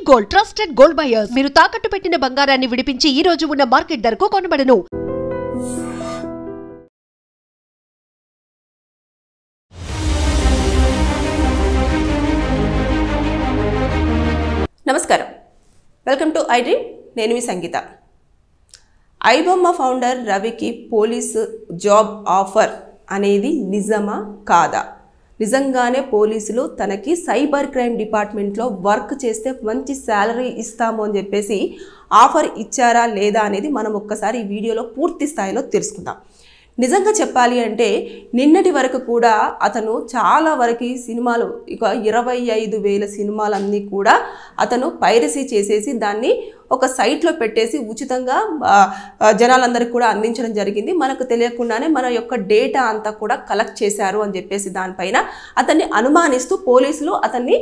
Gold trusted gold buyers మీరు తాకట్టు పెట్టిన బంగారాన్ని విడిపించి ఈ రోజు ఉన్న మార్కెట్ ధరకు కొనబడను. నమస్కారం, వెల్కమ్ టు ఐ డ్రీమ్. నేను మీ సంగీత. ఐబొమ్మ ఫౌండర్ రవికి పోలీసు జాబ్ ఆఫర్ అనేది నిజమా కాదా? నిజంగానే పోలీసులు తనకి సైబర్ క్రైమ్ డిపార్ట్మెంట్లో వర్క్ చేస్తే మంచి శాలరీ ఇస్తాము అని చెప్పేసి ఆఫర్ ఇచ్చారా లేదా అనేది మనం ఒక్కసారి ఈ వీడియోలో పూర్తి స్థాయిలో తెలుసుకుందాం. నిజంగా చెప్పాలి అంటే నిన్నటి వరకు కూడా అతను చాలా వరకు సినిమాలు ఇక 25,000 సినిమాలన్నీ కూడా అతను పైరసీ చేసేసి దాన్ని ఒక సైట్లో పెట్టేసి ఉచితంగా జనాలందరికీ కూడా అందించడం జరిగింది. మనకు తెలియకుండానే మన యొక్క డేటా అంతా కూడా కలెక్ట్ చేశారు అని చెప్పేసి దానిపైన అతన్ని అనుమానిస్తూ పోలీసులు అతన్ని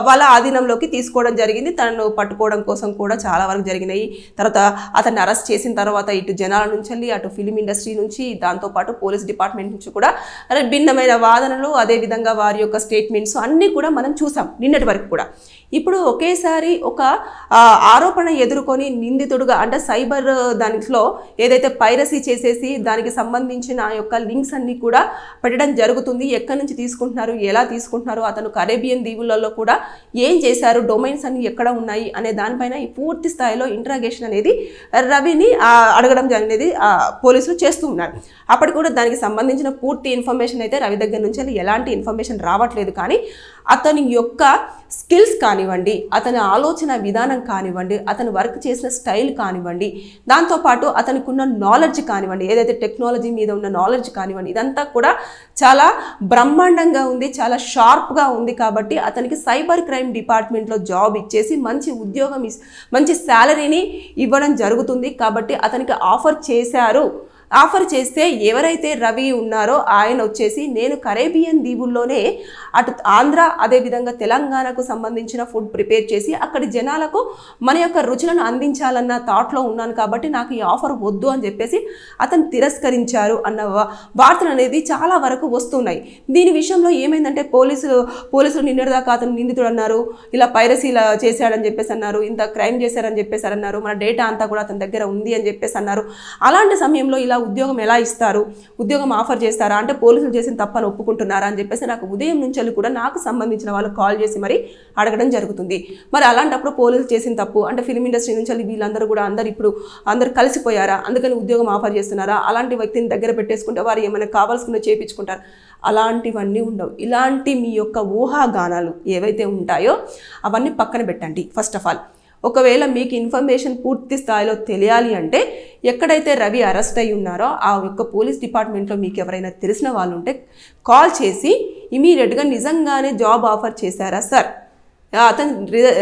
వాళ్ళ ఆధీనంలోకి తీసుకోవడం జరిగింది. తనను పట్టుకోవడం కోసం కూడా చాలా వరకు జరిగినాయి. తర్వాత అతన్ని అరెస్ట్ చేసిన తర్వాత ఇటు జనాల నుంచి వెళ్ళి అటు ఫిలిం ఇండస్ట్రీ నుంచి దాంతోపాటు పోలీస్ డిపార్ట్మెంట్ నుంచి కూడా భిన్నమైన వాదనలు, అదేవిధంగా వారి యొక్క స్టేట్మెంట్స్ అన్నీ కూడా మనం చూసాం నిన్నటి వరకు కూడా. ఇప్పుడు ఒకేసారి ఒక ఆరోపణ ఎదుర్కొని నిందితుడుగా అంటే సైబర్ దాంట్లో ఏదైతే పైరసీ చేసేసి దానికి సంబంధించిన యొక్క లింక్స్ అన్నీ కూడా పెట్టడం జరుగుతుంది. ఎక్కడి నుంచి తీసుకుంటున్నారు, ఎలా తీసుకుంటున్నారు, అతను కరేబియన్ దీవులలో కూడా ఏం చేశారు, డొమైన్స్ అన్ని ఎక్కడ ఉన్నాయి అనే దానిపైన ఈ పూర్తి స్థాయిలో ఇంట్రాగేషన్ అనేది రవిని అడగడం అనేది పోలీసులు చేస్తూ ఉన్నారు. అప్పటి కూడా దానికి సంబంధించిన పూర్తి ఇన్ఫర్మేషన్ అయితే రవి దగ్గర నుంచి ఎలాంటి ఇన్ఫర్మేషన్ రావట్లేదు. కానీ అతని యొక్క స్కిల్స్ కానివ్వండి, అతని ఆలోచన విధానం కానివ్వండి, అతను వర్క్ చేసిన స్టైల్ కానివ్వండి, దాంతోపాటు అతనికి ఉన్న నాలెడ్జ్ కానివ్వండి, ఏదైతే టెక్నాలజీ మీద ఉన్న నాలెడ్జ్ కానివ్వండి, ఇదంతా కూడా చాలా బ్రహ్మాండంగా ఉంది, చాలా షార్ప్గా ఉంది. కాబట్టి అతనికి సైబర్ క్రైమ్ డిపార్ట్మెంట్లో జాబ్ ఇచ్చేసి మంచి ఉద్యోగం, మంచి శాలరీని ఇవ్వడం జరుగుతుంది. కాబట్టి అతనికి ఆఫర్ చేశారు. ఆఫర్ చేస్తే ఎవరైతే రవి ఉన్నారో ఆయన వచ్చేసి నేను కరేబియన్ దీవుల్లోనే అటు ఆంధ్ర అదేవిధంగా తెలంగాణకు సంబంధించిన ఫుడ్ ప్రిపేర్ చేసి అక్కడి జనాలకు మన యొక్క రుచులను అందించాలన్న థాట్లో ఉన్నాను, కాబట్టి నాకు ఈ ఆఫర్ వద్దు అని చెప్పేసి అతను తిరస్కరించారు అన్న వార్తలు అనేది చాలా వరకు వస్తున్నాయి. దీని విషయంలో ఏమైందంటే పోలీసులు నిన్నటిదాకా అతను నిందితుడు అన్నారు, ఇలా పైరసీలా చేశాడని చెప్పేసి అన్నారు, ఇంత క్రైమ్ చేశారని చెప్పేసి అన్నారు, మన డేటా అంతా కూడా అతని దగ్గర ఉంది అని చెప్పేసి అన్నారు. అలాంటి సమయంలో ఇలా ఉద్యోగం ఎలా ఇస్తారు, ఉద్యోగం ఆఫర్ చేస్తారా అంటే పోలీసులు చేసిన తప్పని ఒప్పుకుంటున్నారా అని చెప్పేసి నాకు ఉదయం నుంచి కూడా నాకు సంబంధించిన వాళ్ళు కాల్ చేసి మరి అడగడం జరుగుతుంది. మరి అలాంటప్పుడు పోలీసులు చేసిన తప్పు అంటే ఫిల్మ్ ఇండస్ట్రీ నుంచి వీళ్ళందరూ కూడా అందరూ కలిసిపోయారా, అందుకని ఉద్యోగం ఆఫర్ చేస్తున్నారా, అలాంటి వ్యక్తిని దగ్గర పెట్టేసుకుంటే వారు ఏమైనా కావాల్సుకున్న చేయించుకుంటారు, అలాంటివన్నీ ఉండవు. ఇలాంటి మీ యొక్క ఊహాగానాలు ఏవైతే ఉంటాయో అవన్నీ పక్కన పెట్టండి. ఫస్ట్ ఆఫ్ ఆల్ ఒకవేళ మీకు ఇన్ఫర్మేషన్ పూర్తి స్థాయిలో తెలియాలి అంటే ఎక్కడైతే రవి అరెస్ట్ అయి ఉన్నారో ఆ యొక్క పోలీస్ డిపార్ట్మెంట్లో మీకు ఎవరైనా తెలిసిన వాళ్ళు ఉంటే కాల్ చేసి ఇమీడియట్గా నిజంగానే జాబ్ ఆఫర్ చేశారా సార్, అతను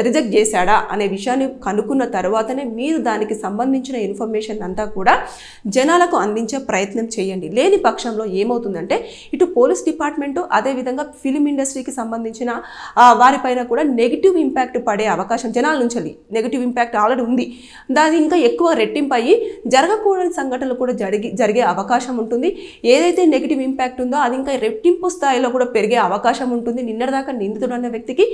రిజెక్ట్ చేశాడా అనే విషయాన్ని కనుక్కున్న తర్వాతనే మీరు దానికి సంబంధించిన ఇన్ఫర్మేషన్ అంతా కూడా జనాలకు అందించే ప్రయత్నం చేయండి. లేని పక్షంలో ఏమవుతుందంటే ఇటు పోలీస్ డిపార్ట్మెంటు అదేవిధంగా ఫిలిం ఇండస్ట్రీకి సంబంధించిన వారిపైన కూడా నెగిటివ్ ఇంపాక్ట్ పడే అవకాశం జనాల నుంచి నెగిటివ్ ఇంపాక్ట్ ఆల్రెడీ ఉంది, దాని ఇంకా ఎక్కువ రెట్టింపు అయ్యి జరగకూడని సంఘటనలు కూడా జరిగే అవకాశం ఉంటుంది. ఏదైతే నెగిటివ్ ఇంపాక్ట్ ఉందో అది ఇంకా రెట్టింపు స్థాయిలో కూడా పెరిగే అవకాశం ఉంటుంది. నిన్నటిదాకా నిందితుడు అన్న వ్యక్తికి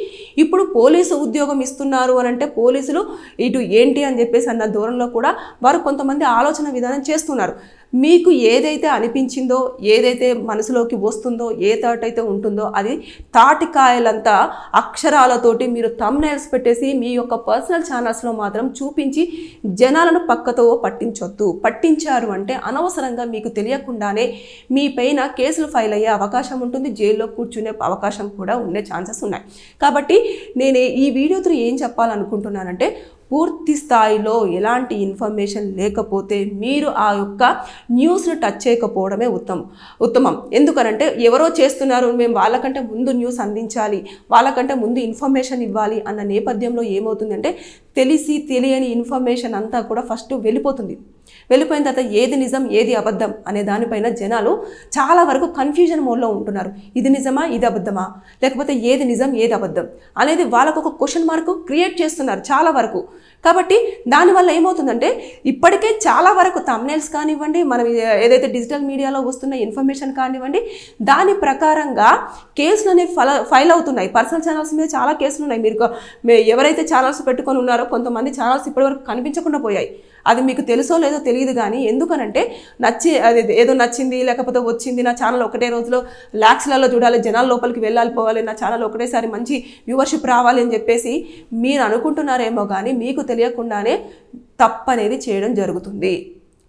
ఇప్పుడు పోలీసు ఉద్యోగం ఇస్తున్నారు అని అంటే పోలీసులు ఇటు ఏంటి అని చెప్పేసి అన్న దూరంలో కూడా వారు కొంతమంది ఆలోచన విధానం చేస్తున్నారు. మీకు ఏదైతే అనిపించిందో, ఏదైతే మనసులోకి వస్తుందో, ఏ థాట్ అయితే ఉంటుందో అది తాటికాయలంతా అక్షరాలతోటి మీరు థంబ్నెయిల్స్ పెట్టేసి మీ యొక్క పర్సనల్ ఛానల్స్లో మాత్రం చూపించి జనాలను పక్కతో పట్టించొద్దు. పట్టించారు అంటే అనవసరంగా మీకు తెలియకుండానే మీ పైన కేసులు ఫైల్ అయ్యే అవకాశం ఉంటుంది, జైల్లో కూర్చునే అవకాశం కూడా ఉండే ఛాన్సెస్ ఉన్నాయి. కాబట్టి నేను ఈ వీడియో త్రూ ఏం చెప్పాలనుకుంటున్నానంటే పూర్తి స్థాయిలో ఎలాంటి ఇన్ఫర్మేషన్ లేకపోతే మీరు ఆ యొక్క న్యూస్ను టచ్ చేయకపోవడమే ఉత్తమం. ఎందుకనంటే ఎవరో చేస్తున్నారు, మేము వాళ్ళకంటే ముందు న్యూస్ అందించాలి, వాళ్ళకంటే ముందు ఇన్ఫర్మేషన్ ఇవ్వాలి అన్న నేపథ్యంలో ఏమవుతుందంటే తెలియని ఇన్ఫర్మేషన్ అంతా కూడా ఫస్ట్ వెళ్ళిపోతుంది. వెళ్ళిపోయిన తర్వాత ఏది నిజం ఏది అబద్ధం అనే దానిపైన జనాలు చాలా వరకు కన్ఫ్యూజన్ మోడ్లో ఉంటున్నారు. ఇది నిజమా ఇది అబద్ధమా, లేకపోతే ఏది నిజం ఏది అబద్ధం అనేది వాళ్ళకు ఒక క్వశ్చన్ మార్క్ క్రియేట్ చేస్తున్నారు చాలా వరకు. కాబట్టి దానివల్ల ఏమవుతుందంటే ఇప్పటికే చాలా వరకు థంబ్నెయిల్స్ కానివ్వండి, మనం ఏదైతే డిజిటల్ మీడియాలో వస్తున్న ఇన్ఫర్మేషన్ కానివ్వండి, దాని ప్రకారంగా కేసులు అనేవి ఫైల్ అవుతున్నాయి. పర్సనల్ ఛానల్స్ మీద చాలా కేసులు ఉన్నాయి. మీరు ఎవరైతే ఛానల్స్ పెట్టుకొని ఉన్నారో కొంతమంది ఛానల్స్ ఇప్పటివరకు కనిపించకుండా పోయాయి. అది మీకు తెలుసో లేదో తెలియదు, కానీ ఎందుకనంటే అది ఏదో నచ్చింది లేకపోతే వచ్చింది, నా ఛానల్ ఒకటే రోజులో ల్యాక్స్లలో చూడాలి, జనాల లోపలికి వెళ్ళాలి పోవాలి, నా ఛానల్ ఒకటేసారి మంచి వ్యూవర్షిప్ రావాలి అని చెప్పేసి మీరు అనుకుంటున్నారేమో, కానీ మీకు తెలియకుండానే తప్పనేది చేయడం జరుగుతుంది.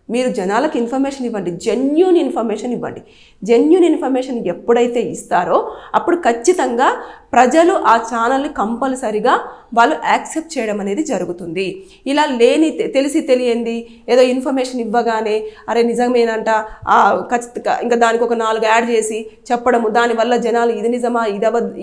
మీరు జనాలకు ఇన్ఫర్మేషన్ ఇవ్వండి, జెన్యూన్ ఇన్ఫర్మేషన్ ఇవ్వండి. జెన్యూన్ ఇన్ఫర్మేషన్ ఎప్పుడైతే ఇస్తారో అప్పుడు ఖచ్చితంగా ప్రజలు ఆ ఛానల్ని కంపల్సరిగా వాళ్ళు యాక్సెప్ట్ చేయడం అనేది జరుగుతుంది. ఇలా తెలిసి తెలియంది ఏదో ఇన్ఫర్మేషన్ ఇవ్వగానే అరే నిజమేనంట ఖచ్చితంగా ఇంకా దానికి ఒక 4 యాడ్ చేసి చెప్పడము, దానివల్ల జనాలు ఇది నిజమా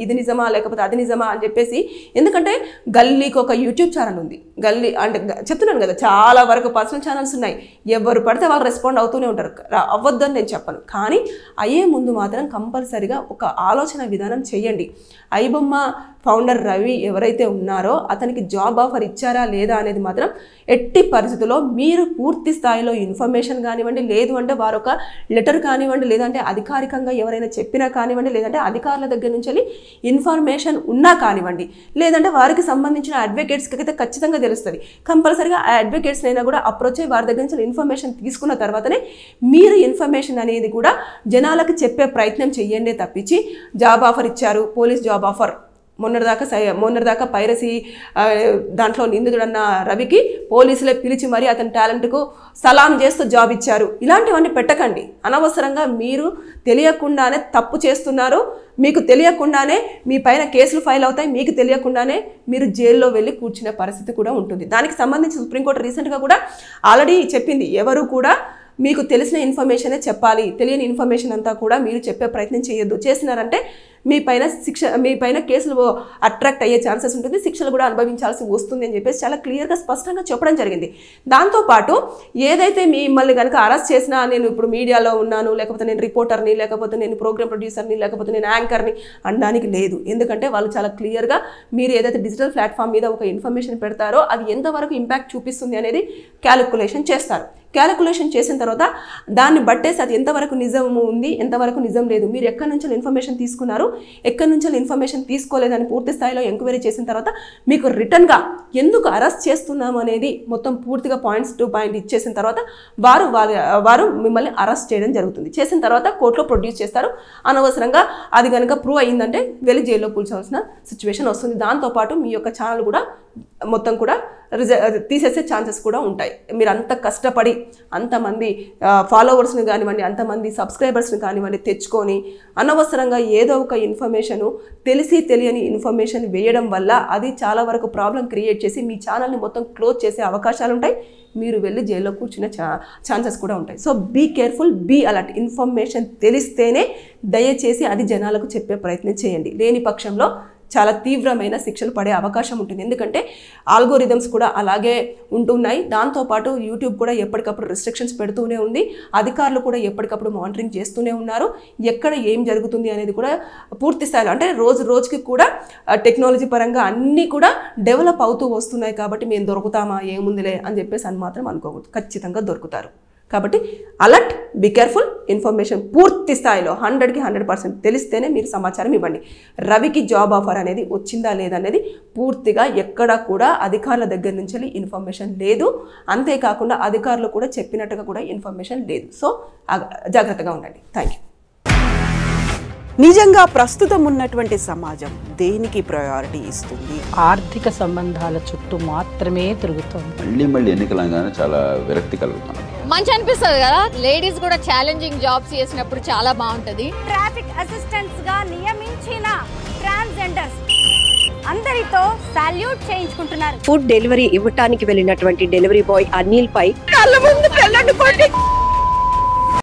ఇది నిజమా లేకపోతే అది నిజమా అని చెప్పేసి. ఎందుకంటే గల్లీకి ఒక యూట్యూబ్ ఛానల్ ఉంది, గల్లీ అంటే చెప్తున్నాను కదా, చాలా వరకు పర్సనల్ ఛానల్స్ ఉన్నాయి. ఎవరు పడితే వాళ్ళు రెస్పాండ్ అవుతూనే ఉంటారు, అవ్వద్దని నేను చెప్పను. కానీ అయ్యే ముందు మాత్రం కంపల్సరిగా ఒక ఆలోచన విధానం చేయండి. ఐబొమ్మ ఫౌండర్ రవి ఎవరైతే ఉన్నారో అతనికి జాబ్ ఆఫర్ ఇచ్చారా లేదా అనేది మాత్రం ఎట్టి పరిస్థితుల్లో మీరు పూర్తి స్థాయిలో ఇన్ఫర్మేషన్ కానివ్వండి, లేదు అంటే వారొక లెటర్ కానివ్వండి, లేదంటే అధికారికంగా ఎవరైనా చెప్పినా కానివ్వండి, లేదంటే అధికారుల దగ్గర నుంచి ఇన్ఫర్మేషన్ ఉన్నా కానివ్వండి, లేదంటే వారికి సంబంధించిన అడ్వకేట్స్కి అయితే ఖచ్చితంగా తెలుస్తుంది. కంపల్సరీగా ఆ అడ్వకేట్స్ అయినా కూడా అప్రోచ్ అయ్యి వారి దగ్గర నుంచి ఇన్ఫర్మేషన్ తీసుకున్న తర్వాతనే మీరు ఇన్ఫర్మేషన్ అనేది కూడా జనాలకు చెప్పే ప్రయత్నం చేయండి తప్పించి జాబ్ ఆఫర్ ఇచ్చారు, పోలీస్ జాబ్ ఆఫర్, మొన్నటిదాకా పైరసీ దాంట్లో నిందితుడన్న రవికి పోలీసులే పిలిచి మరి అతని టాలెంట్కు సలాం చేస్తూ జాబ్ ఇచ్చారు, ఇలాంటివన్నీ పెట్టకండి. అనవసరంగా మీరు తెలియకుండానే తప్పు చేస్తున్నారు. మీకు తెలియకుండానే మీ పైన కేసులు ఫైల్ అవుతాయి, మీకు తెలియకుండానే మీరు జైల్లో వెళ్ళి కూర్చునే పరిస్థితి కూడా ఉంటుంది. దానికి సంబంధించి సుప్రీంకోర్టు రీసెంట్గా కూడా ఆల్రెడీ చెప్పింది, ఎవరు కూడా మీకు తెలిసిన ఇన్ఫర్మేషనే చెప్పాలి, తెలియని ఇన్ఫర్మేషన్ అంతా కూడా మీరు చెప్పే ప్రయత్నం చేయొద్దు. చేసినారంటే మీ పైన కేసులు అట్రాక్ట్ అయ్యే ఛాన్సెస్ ఉంటుంది, శిక్షలు కూడా అనుభవించాల్సి వస్తుంది అని చెప్పేసి చాలా క్లియర్గా స్పష్టంగా చెప్పడం జరిగింది. దాంతోపాటు ఏదైతే మిమ్మల్ని కనుక అరెస్ట్ చేసినా, నేను ఇప్పుడు మీడియాలో ఉన్నాను, లేకపోతే నేను రిపోర్టర్ని, లేకపోతే నేను ప్రోగ్రామ్ ప్రొడ్యూసర్ని, లేకపోతే నేను యాంకర్ని అనడానికి లేదు. ఎందుకంటే వాళ్ళు చాలా క్లియర్గా మీరు ఏదైతే డిజిటల్ ప్లాట్ఫామ్ మీద ఒక ఇన్ఫర్మేషన్ పెడతారో అది ఎంతవరకు ఇంపాక్ట్ చూపిస్తుంది అనేది క్యాలిక్యులేషన్ చేస్తారు. క్యాలిక్యులేషన్ చేసిన తర్వాత దాన్ని బట్టేసి అది ఎంతవరకు నిజము ఉంది, ఎంతవరకు నిజం లేదు, మీరు ఎక్కడి నుంచి ఇన్ఫర్మేషన్ తీసుకున్నారు, ఎక్కడి నుంచి ఇన్ఫర్మేషన్ తీసుకోలేదని పూర్తి స్థాయిలో ఎంక్వైరీ చేసిన తర్వాత మీకు రిటర్న్గా ఎందుకు అరెస్ట్ చేస్తున్నాము అనేది మొత్తం పూర్తిగా పాయింట్స్ టు పాయింట్ ఇచ్చేసిన తర్వాత వారు మిమ్మల్ని అరెస్ట్ చేయడం జరుగుతుంది. చేసిన తర్వాత కోర్టులో ప్రొడ్యూస్ చేస్తారు. అనవసరంగా అది కనుక ప్రూవ్ అయ్యిందంటే వెళ్ళి జైల్లో కూర్చోవాల్సిన సిచ్యువేషన్ వస్తుంది. దాంతోపాటు మీ యొక్క ఛానల్ కూడా మొత్తం కూడా తీసేసే ఛాన్సెస్ కూడా ఉంటాయి. మీరు అంత కష్టపడి అంతమంది ఫాలోవర్స్ని కానివ్వండి, అంతమంది సబ్స్క్రైబర్స్ని కానివ్వండి తెచ్చుకొని అనవసరంగా ఏదో ఒక ఇన్ఫర్మేషను తెలిసి తెలియని ఇన్ఫర్మేషన్ వేయడం వల్ల అది చాలా వరకు ప్రాబ్లం క్రియేట్ చేసి మీ ఛానల్ని మొత్తం క్లోజ్ చేసే అవకాశాలు ఉంటాయి. మీరు వెళ్ళి జైల్లో కూర్చునే ఛాన్సెస్ కూడా ఉంటాయి. So be careful, be alert. Information తెలిస్తేనే దయచేసి అది జనాలకు చెప్పే ప్రయత్నం చేయండి. లేని పక్షంలో చాలా తీవ్రమైన శిక్షలు పడే అవకాశం ఉంటుంది. ఎందుకంటే ఆల్గోరిథమ్స్ కూడా అలాగే ఉంటున్నాయి. దాంతోపాటు యూట్యూబ్ కూడా ఎప్పటికప్పుడు రిస్ట్రిక్షన్స్ పెడుతూనే ఉంది. అధికారులు కూడా ఎప్పటికప్పుడు మానిటరింగ్ చేస్తూనే ఉన్నారు. ఎక్కడ ఏం జరుగుతుంది అనేది కూడా పూర్తి స్థాయిలో అంటే రోజుకి కూడా టెక్నాలజీ పరంగా అన్నీ కూడా డెవలప్ అవుతూ వస్తున్నాయి. కాబట్టి మేము దొరుకుతామా ఏముందిలే అని చెప్పేసి అని మాత్రం అనుకోకూడదు. ఖచ్చితంగా దొరుకుతారు. కాబట్టి అలర్ట్, బీ కేర్ఫుల్. ఇన్ఫర్మేషన్ పూర్తి స్థాయిలో 100కి 100% తెలిస్తేనే మీరు సమాచారం ఇవ్వండి. రవికి జాబ్ ఆఫర్ అనేది వచ్చిందా లేదా అనేది పూర్తిగా ఎక్కడా కూడా అధికారుల దగ్గర నుంచి ఇన్ఫర్మేషన్ లేదు. అంతేకాకుండా అధికారులు కూడా చెప్పినట్టుగా కూడా ఇన్ఫర్మేషన్ లేదు. సో జాగ్రత్తగా ఉండండి. Thank you. నిజంగా ప్రస్తుతం ఉన్నటువంటి సమాజం దేనికి ప్రయారిటీ ఇస్తుంది? ఆర్థిక సంబంధాల చుట్టూ మాత్రమే తిరుగుతుంది. మళ్ళీ ఎన్నికలంగానే చాలా విరక్తి కలుగుతాను. మంచి అనిపిస్తుంది కదా, లేడీస్ కూడా ఛాలెంజింగ్ జాబ్స్ చేసినప్పుడు చాలా బాగుంటది. ట్రాఫిక్ అసిస్టెంట్స్ గా నియమించిన ట్రాన్స్జెండర్స్ అందరితో సాల్యూట్ చేయించుకుంటున్నారు. ఫుడ్ డెలివరీ ఇవ్వటానికి వెళ్ళినటువంటి డెలివరీ బాయ్ అనిల్ పై కళ్ళ ముందు